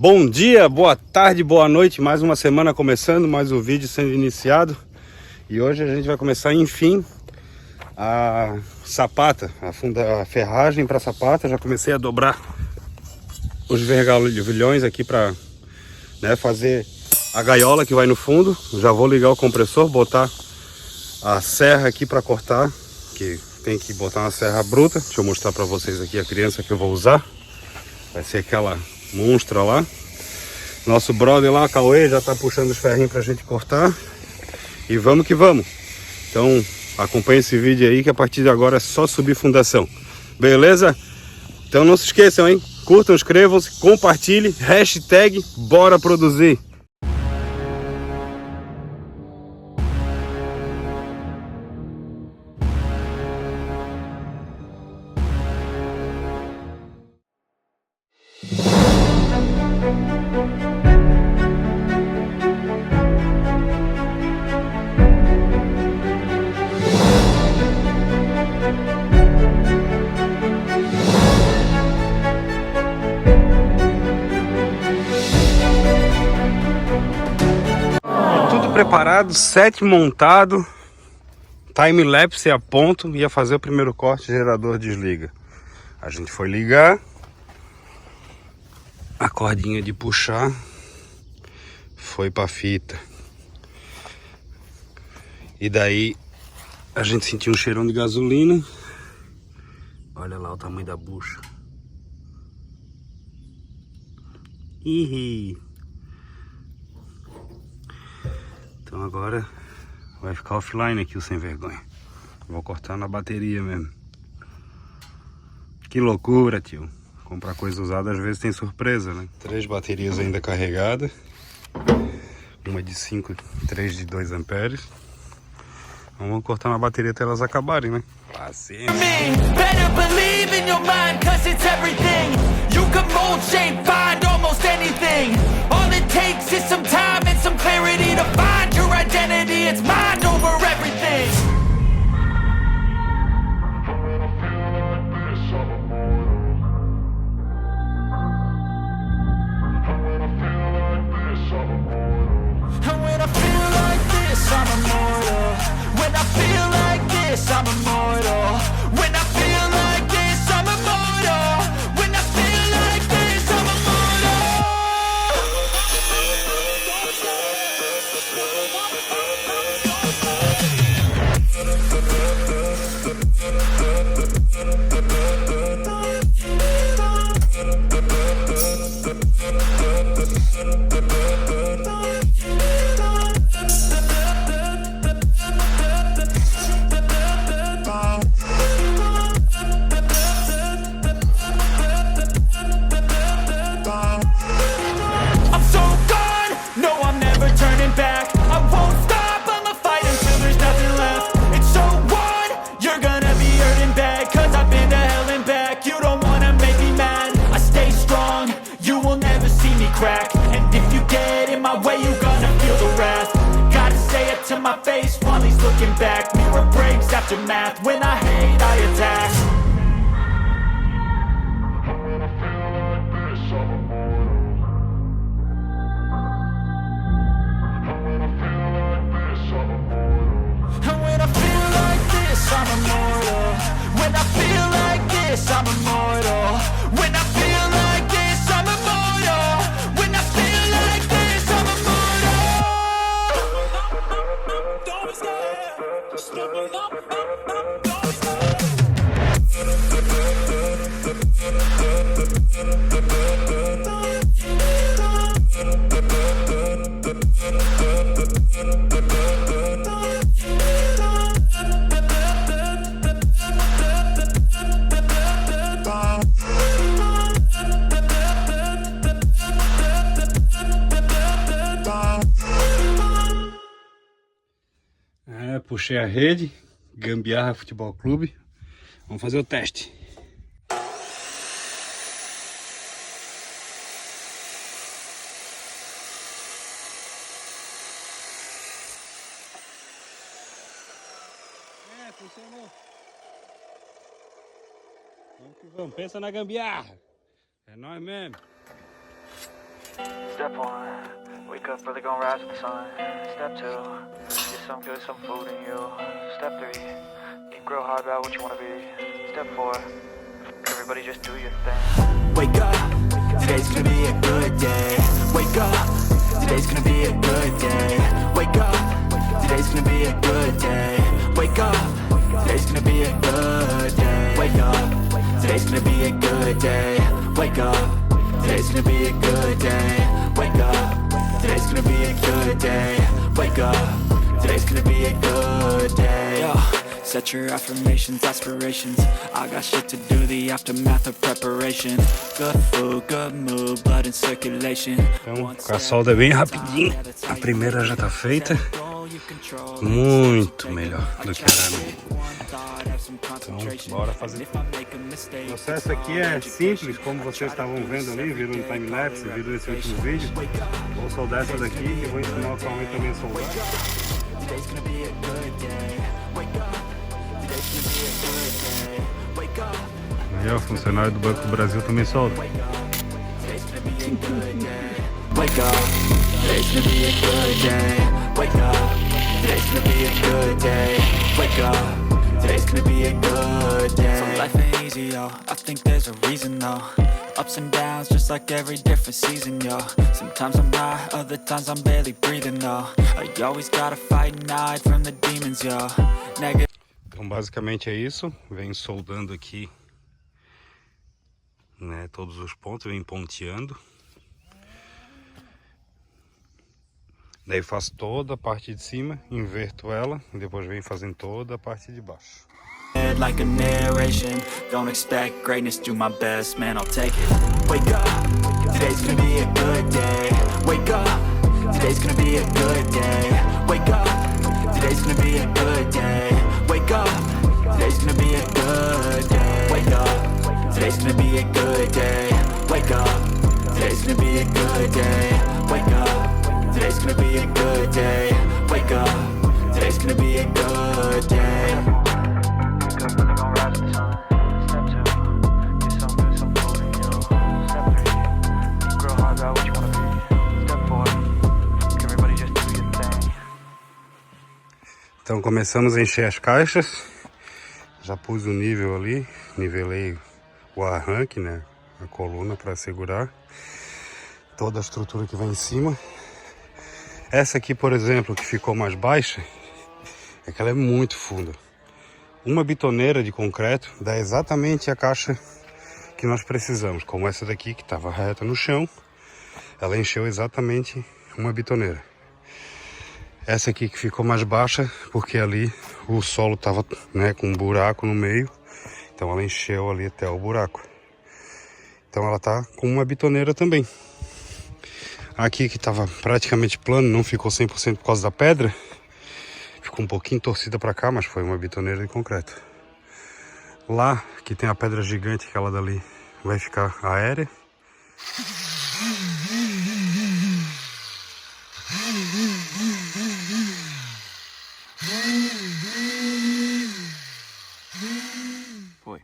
Bom dia, boa tarde, boa noite, mais uma semana começando, mais um vídeo sendo iniciado. E hoje a gente vai começar, enfim, a sapata, a ferragem para sapata. Já comecei a dobrar os vergalhões aqui para fazer a gaiola que vai no fundo. Já vou ligar o compressor, botar a serra aqui para cortar, que tem que botar uma serra bruta. Deixa eu mostrar para vocês aqui a criança que eu vou usar. Vai ser aquela monstra lá. Nosso brother lá, Cauê, já tá puxando os ferrinhos pra gente cortar. E vamos que vamos. Então acompanhe esse vídeo aí, que a partir de agora é só subir fundação. Beleza? Então não se esqueçam, hein? Curtam, inscrevam-se, compartilhem. Hashtag bora produzir. Preparado, set montado, time-lapse a ponto, ia fazer o primeiro corte, gerador desliga. A gente foi ligar, a cordinha de puxar foi pra fita. E daí a gente sentiu um cheirão de gasolina. Olha lá o tamanho da bucha. Ih. Então agora vai ficar offline aqui o sem vergonha. Vou cortar na bateria mesmo. Que loucura, tio. Comprar coisa usada às vezes tem surpresa, né? 3 baterias ainda carregadas. Uma de 5 e 3 de 2 amperes. Vamos cortar na bateria até elas acabarem, né? Paciência. Better believe in your mind, 'cause it's everything. You can mold, shape, find almost anything. All it takes is some time and some clarity to find your identity. It's mind over everything. And when I feel like this, I'm immortal. When I feel like this, I'm immortal. When I feel like this, I'm immortal. When I feel like this, I'm immortal. And if you get in my way, you gonna feel the wrath. Gotta say it to my face while he's looking back. Mirror breaks after math. When I hate, I attack. And when I feel like this, I'm immortal. When I feel like this, I'm immortal. When I feel like this, I'm immortal. When I feel like this, I'm immortal. Don't be scared. Step up. Don't be scared. Puxei a rede, Gambiarra Futebol Clube. Vamos fazer o teste. Funcionou. Vamos que vamos, pensa na gambiarra. É nóis mesmo. Step 1, wake up early, gonna rise with the sun. Step 2, get some good, some food in you. Step 3, think real hard about what you wanna be. Step 4, everybody just do your thing. Wake up, today's gonna be a good day. Wake up, today's gonna be a good day. Wake up, today's gonna be a good day. Wake up, today's gonna be a good day. Wake up, today's gonna be a good day. Wake up, today's gonna be a good day. Wake up, today's gonna be a good day. Wake up, today's gonna be a good day. Yo. Set your affirmations, aspirations. I got shit to do, the aftermath of preparation. Good food, good mood, blood in circulation. Então, com a solda é bem rapidinho. A primeira já tá feita. Muito melhor do que era antes. Então, bora fazer. O processo aqui é simples, como vocês estavam vendo ali, viram no time-lapse, viram nesse último vídeo. Vou soldar essa daqui e vou ensinar o Cauê também a soldar. Aí, ó, o funcionário do Banco do Brasil também solda. Wake up, today's gonna be a good day. Wake up, today's gonna be a good day. Wake up, today's gonna be a good day. So life ain't easy, yo, I think there's a reason though. Ups and downs, just like every different season, yo. Sometimes I'm high, other times I'm barely breathing, though. You always gotta fight and hide from the demons, yo. Negative. Então basicamente é isso, vem soldando aqui, né, todos os pontos, vem ponteando. Daí faço toda a parte de cima, inverto ela e depois venho fazendo toda a parte de baixo. Like a narration, don't expect greatness, do my best, man, I'll take it. Wake up, today's gonna be a good day. Wake up, today's gonna be a good day. Wake up, today's gonna be a good day. Wake up, today's gonna be a good day. Wake up, today's gonna be a good day. Wake up, today's gonna be a good day. Wake up, today's gonna be a good day. Wake up, today's gonna be a good day. Então começamos a encher as caixas, já pus o nível ali, nivelei o arranque, né, a coluna para segurar toda a estrutura que vai em cima. Essa aqui, por exemplo, que ficou mais baixa, é que ela é muito funda. Uma bitoneira de concreto dá exatamente a caixa que nós precisamos, como essa daqui que estava reta no chão, ela encheu exatamente uma bitoneira. Essa aqui que ficou mais baixa, porque ali o solo estava, né, com um buraco no meio, então ela encheu ali até o buraco. Então ela tá com uma bitoneira também. Aqui que estava praticamente plano, não ficou 100% por causa da pedra, ficou um pouquinho torcida para cá, mas foi uma bitoneira de concreto. Lá que tem a pedra gigante, aquela dali vai ficar aérea. Foi.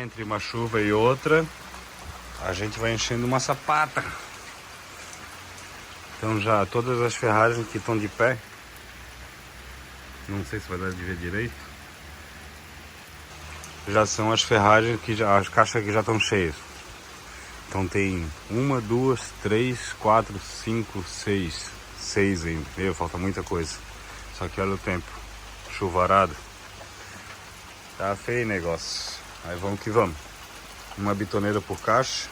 Entre uma chuva e outra, a gente vai enchendo uma sapata. Então já todas as ferragens que estão de pé, não sei se vai dar de ver direito, já são as ferragens que já, as caixas que já estão cheias. Então tem 1, 2, 3, 4, 5, 6 ainda. Meu, falta muita coisa. Só que olha o tempo, chuvarado. Tá feio o negócio. Aí vamos que vamos. Uma bitoneira por caixa.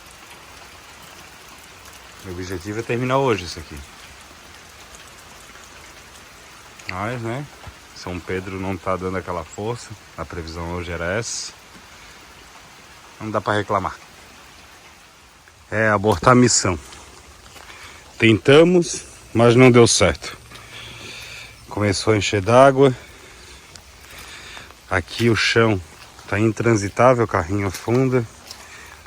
Meu objetivo é terminar hoje isso aqui. Mas, né? São Pedro não tá dando aquela força. A previsão hoje era essa. Não dá pra reclamar. É abortar a missão. Tentamos, mas não deu certo. Começou a encher d'água. Aqui o chão tá intransitável, o carrinho afunda.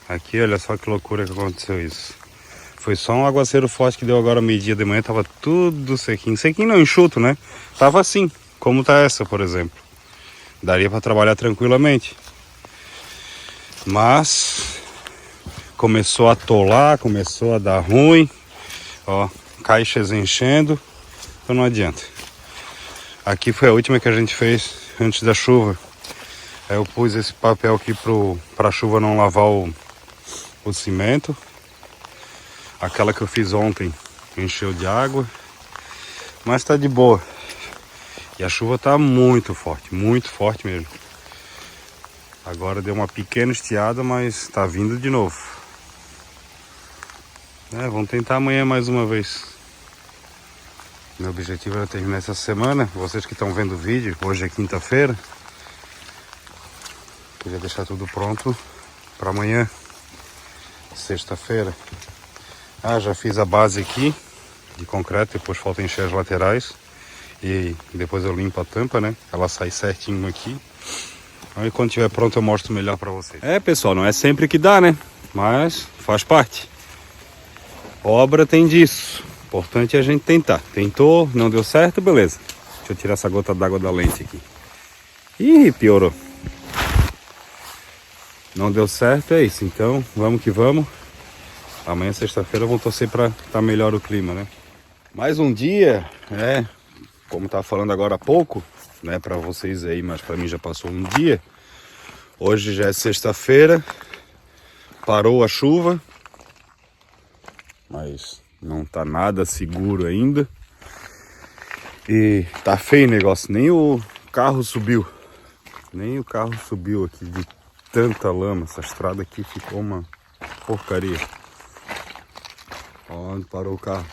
Aqui, olha só que loucura que aconteceu isso. Foi só um aguaceiro forte que deu agora meio-dia de manhã, tava tudo sequinho. Sequinho não, enxuto, né? Tava assim, como tá essa, por exemplo. Daria para trabalhar tranquilamente. Mas começou a atolar, começou a dar ruim. Ó, caixas enchendo, então não adianta. Aqui foi a última que a gente fez antes da chuva. Aí eu pus esse papel aqui pra chuva não lavar o cimento. Aquela que eu fiz ontem encheu de água, mas tá de boa. E a chuva tá muito forte mesmo. Agora deu uma pequena estiada, mas tá vindo de novo. Vamos tentar amanhã mais uma vez. Meu objetivo era terminar essa semana. Vocês que estão vendo o vídeo, hoje é quinta-feira. Queria deixar tudo pronto para amanhã, sexta-feira. Já fiz a base aqui de concreto, depois falta encher as laterais e depois eu limpo a tampa, né? Ela sai certinho aqui. Aí quando tiver pronto eu mostro melhor para vocês. Pessoal, não é sempre que dá, né? Mas faz parte. Obra tem disso. Importante é a gente tentar. Tentou, não deu certo, beleza. Deixa eu tirar essa gota d'água da lente aqui. Ih, piorou. Não deu certo, é isso. Então, vamos que vamos. Amanhã, sexta-feira, vamos torcer para estar melhor o clima, né? Mais um dia, como estava falando agora há pouco, né? Para vocês aí, mas para mim já passou um dia. Hoje já é sexta-feira. Parou a chuva. Mas não tá nada seguro ainda. E tá feio o negócio. Nem o carro subiu. Nem o carro subiu aqui de tanta lama. Essa estrada aqui ficou uma porcaria. Onde parou o carro.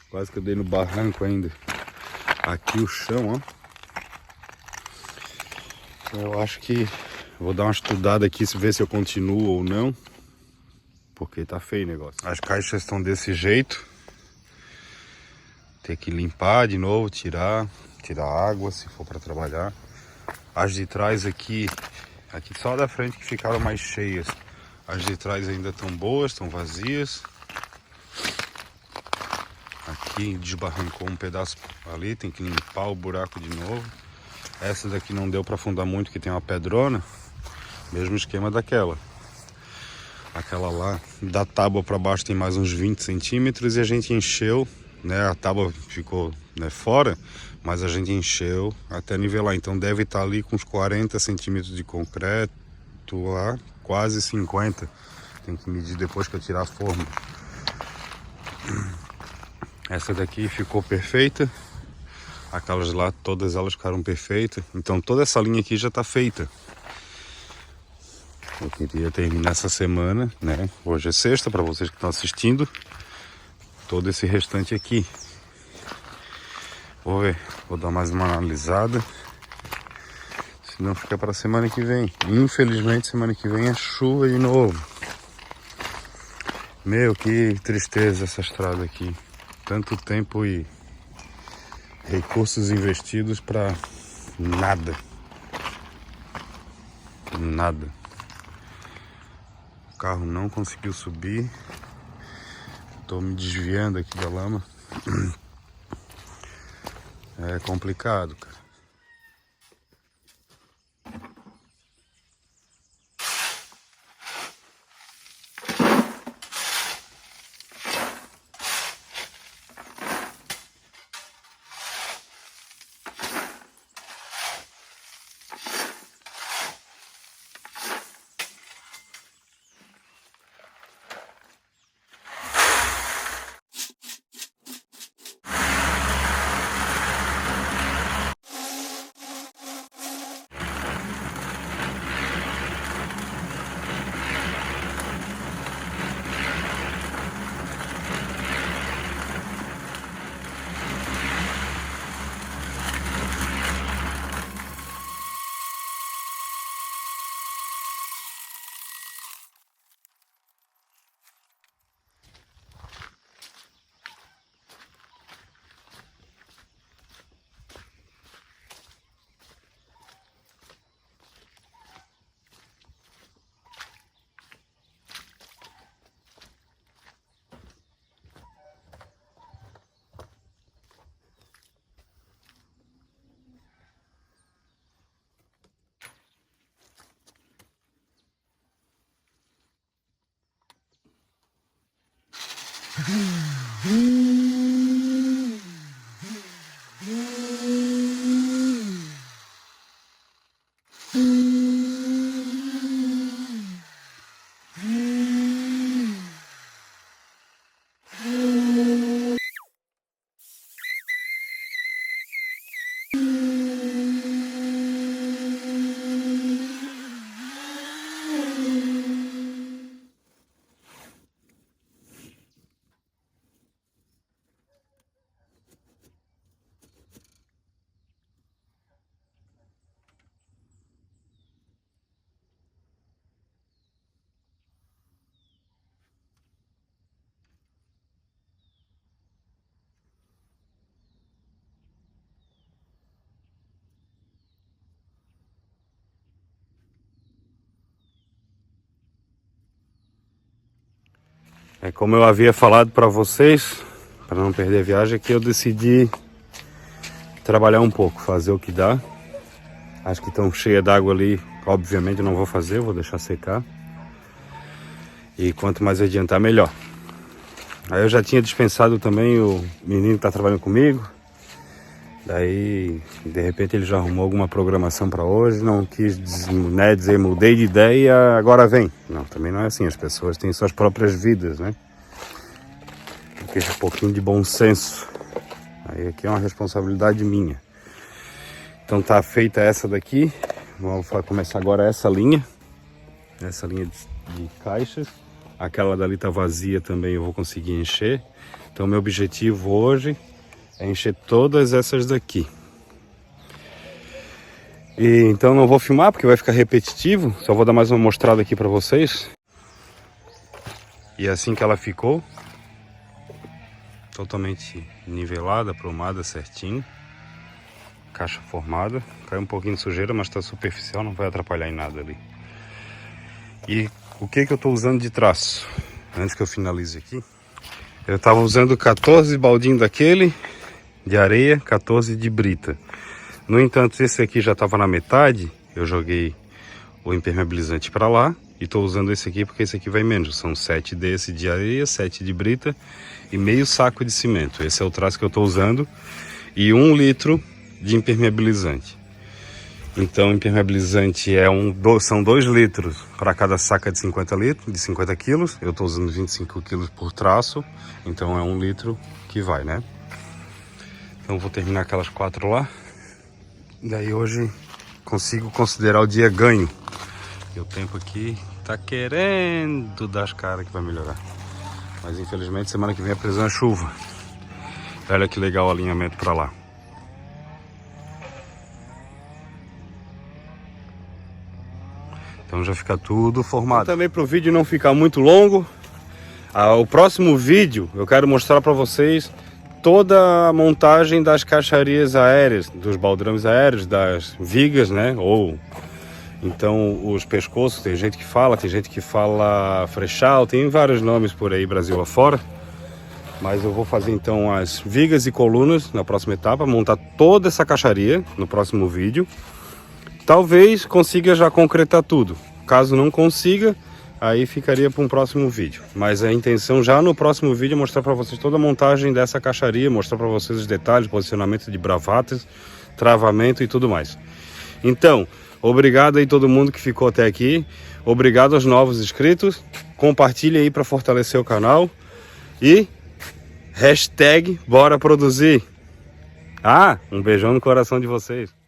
Quase que eu dei no barranco ainda. Aqui o chão, ó. Eu acho que vou dar uma estudada aqui, ver se eu continuo ou não. Porque tá feio o negócio. As caixas estão desse jeito. Ter que limpar de novo, tirar água se for para trabalhar. As de trás aqui só da frente que ficaram mais cheias. As de trás ainda estão boas, estão vazias. Aqui desbarrancou um pedaço ali, tem que limpar o buraco de novo. Essa daqui não deu para afundar muito, que tem uma pedrona. Mesmo esquema daquela. Aquela lá, da tábua para baixo tem mais uns 20 centímetros e a gente encheu, né? A tábua ficou, né, fora, mas a gente encheu até nivelar. Então deve estar ali com uns 40 centímetros de concreto, lá, quase 50. Tem que medir depois que eu tirar a forma. Essa daqui ficou perfeita. Aquelas lá, todas elas ficaram perfeitas. Então toda essa linha aqui já está feita. Eu queria terminar essa semana, né? Hoje é sexta, para vocês que estão assistindo. Todo esse restante aqui. Vou ver, vou dar mais uma analisada. Senão fica para semana que vem. Infelizmente, semana que vem é chuva de novo. Meu, que tristeza essa estrada aqui. Tanto tempo e recursos investidos para nada. Nada. O carro não conseguiu subir. Estou me desviando aqui da lama. É complicado, cara. Como eu havia falado para vocês, para não perder a viagem, aqui eu decidi trabalhar um pouco, fazer o que dá. Acho que estão cheias d'água ali, obviamente eu não vou fazer, vou deixar secar. E quanto mais adiantar, melhor. Aí eu já tinha dispensado também o menino que está trabalhando comigo. Daí, de repente, ele já arrumou alguma programação para hoje. Não quis dizer, mudei de ideia, agora vem. Não, também não é assim. As pessoas têm suas próprias vidas, né? Tem um pouquinho de bom senso. Aí aqui é uma responsabilidade minha. Então tá feita essa daqui. Vamos começar agora essa linha. Essa linha de caixas. Aquela dali tá vazia também, eu vou conseguir encher. Então meu objetivo hoje é encher todas essas daqui. E então não vou filmar porque vai ficar repetitivo. Só vou dar mais uma mostrada aqui para vocês. E assim que ela ficou. Totalmente nivelada, aprumada, certinho. Caixa formada. Caiu um pouquinho de sujeira, mas está superficial, não vai atrapalhar em nada ali. E o que eu estou usando de traço? Antes que eu finalize aqui. Eu estava usando 14 baldinhos daquele de areia, 14 de brita. No entanto, esse aqui já estava na metade. Eu joguei o impermeabilizante para lá. E estou usando esse aqui porque esse aqui vai menos. São 7 desse de areia, 7 de brita e meio saco de cimento. Esse é o traço que eu estou usando. E 1 litro de impermeabilizante. Então, impermeabilizante são 2 litros para cada saca de 50 litros, de 50 quilos. Eu estou usando 25 quilos por traço. Então é 1 litro que vai, né? Então vou terminar aquelas 4 lá. Daí hoje consigo considerar o dia ganho. E o tempo aqui tá querendo dar as caras que vai melhorar. Mas infelizmente semana que vem a previsão é chuva. Olha que legal o alinhamento para lá. Então já fica tudo formado. Também para o vídeo não ficar muito longo, o próximo vídeo eu quero mostrar para vocês toda a montagem das caixarias aéreas, dos baldrames aéreos, das vigas, né? Ou então os pescoços, tem gente que fala frechal, tem vários nomes por aí Brasil afora. Mas eu vou fazer então as vigas e colunas na próxima etapa, montar toda essa caixaria no próximo vídeo. Talvez consiga já concretar tudo. Caso não consiga, aí ficaria para um próximo vídeo. Mas a intenção já no próximo vídeo é mostrar para vocês toda a montagem dessa caixaria, mostrar para vocês os detalhes, posicionamento de bravatas, travamento e tudo mais. Então, obrigado aí todo mundo que ficou até aqui. Obrigado aos novos inscritos. Compartilhe aí para fortalecer o canal. E #bora produzir. Um beijão no coração de vocês.